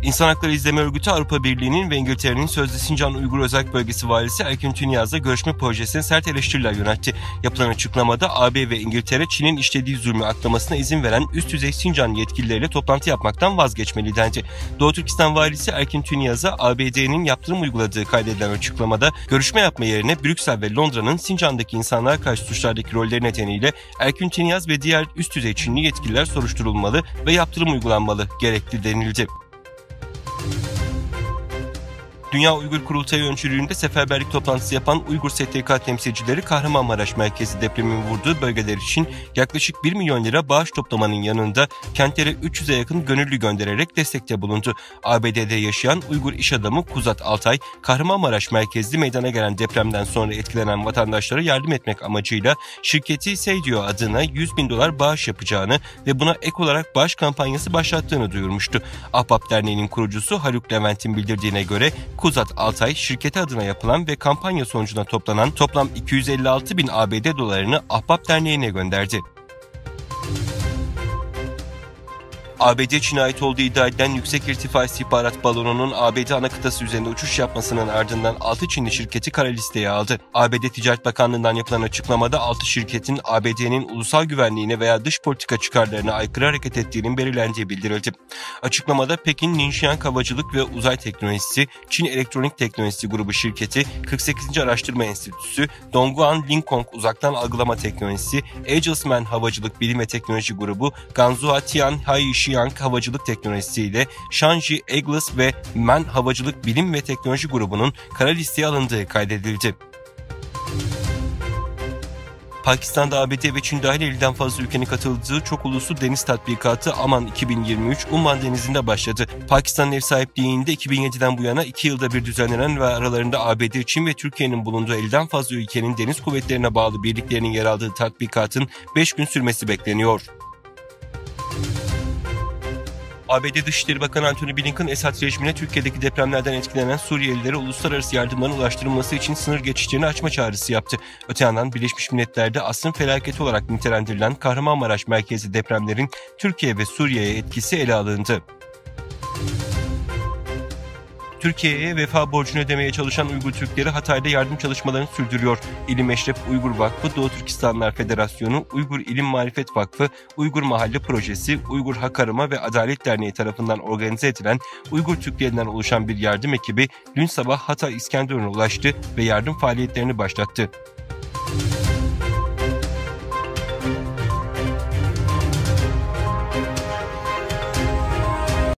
İnsan Hakları İzleme Örgütü Avrupa Birliği'nin ve İngiltere'nin sözde Sincan Uygur Özerk Bölgesi Valisi Erkin Tünyaz'la görüşme projesine sert eleştiriler yöneltti. Yapılan açıklamada AB ve İngiltere, Çin'in işlediği zulmü aklamasına izin veren üst düzey Sincan yetkilileriyle toplantı yapmaktan vazgeçmeli dendi. Doğu Türkistan Valisi Erkin Tünyaz'a ABD'nin yaptırım uyguladığı kaydedilen açıklamada görüşme yapma yerine Brüksel ve Londra'nın Sincan'daki insanlara karşı suçlardaki rolleri nedeniyle Erkin Tünyaz ve diğer üst düzey Çinli yetkililer soruşturulmalı ve yaptırım uygulanmalı gerekli denildi. Dünya Uygur Kurultayı öncülüğünde seferberlik toplantısı yapan Uygur STK temsilcileri Kahramanmaraş merkezi depremin vurduğu bölgeler için yaklaşık 1 milyon lira bağış toplamanın yanında kentlere 300'e yakın gönüllü göndererek destekte bulundu. ABD'de yaşayan Uygur iş adamı Kuzat Altay, Kahramanmaraş merkezli meydana gelen depremden sonra etkilenen vatandaşlara yardım etmek amacıyla şirketi Seydio adına $100.000 bağış yapacağını ve buna ek olarak bağış kampanyası başlattığını duyurmuştu. Ahbap Derneği'nin kurucusu Haluk Levent'in bildirdiğine göre Kuzat Altay, şirketi adına yapılan ve kampanya sonucunda toplanan toplam 256.000 ABD dolarını Ahbap Derneği'ne gönderdi. ABD Çin'e ait olduğu iddia edilen yüksek irtifa istihbarat balonunun ABD ana kıtası üzerinde uçuş yapmasının ardından 6 Çinli şirketi kara listeye aldı. ABD Ticaret Bakanlığı'ndan yapılan açıklamada 6 şirketin ABD'nin ulusal güvenliğine veya dış politika çıkarlarına aykırı hareket ettiğinin belirlendiği bildirildi. Açıklamada Pekin Ningxiang Havacılık ve Uzay Teknolojisi, Çin Elektronik Teknolojisi Grubu şirketi, 48. Araştırma Enstitüsü, Dongguan Linkong Uzaktan Algılama Teknolojisi, Agilsman Havacılık Bilim ve Teknoloji Grubu, Ganzhou Tianhai Xiang Havacılık Teknolojisi ile Shanji Eglis ve Man Havacılık Bilim ve Teknoloji Grubu'nun kara listeye alındığı kaydedildi. Pakistan'da ABD ve Çin dahil 50'den fazla ülkenin katıldığı çok uluslu deniz tatbikatı Aman 2023 Umman Denizi'nde başladı. Pakistan'ın ev sahipliğinde 2007'den bu yana 2 yılda bir düzenlenen ve aralarında ABD, Çin ve Türkiye'nin bulunduğu 50'den fazla ülkenin deniz kuvvetlerine bağlı birliklerinin yer aldığı tatbikatın 5 gün sürmesi bekleniyor. ABD Dışişleri Bakanı Antony Blinken, Esad rejimine Türkiye'deki depremlerden etkilenen Suriyelilere uluslararası yardımların ulaştırılması için sınır geçişlerini açma çağrısı yaptı. Öte yandan Birleşmiş Milletler'de asrın felaketi olarak nitelendirilen Kahramanmaraş merkezi depremlerin Türkiye ve Suriye'ye etkisi ele alındı. Türkiye'ye vefa borcunu ödemeye çalışan Uygur Türkleri Hatay'da yardım çalışmalarını sürdürüyor. İlim Eşref Uygur Vakfı, Doğu Türkistanlar Federasyonu, Uygur İlim Marifet Vakfı, Uygur Mahalle Projesi, Uygur Hak Arama ve Adalet Derneği tarafından organize edilen Uygur Türklerinden oluşan bir yardım ekibi dün sabah Hatay İskenderun'a ulaştı ve yardım faaliyetlerini başlattı.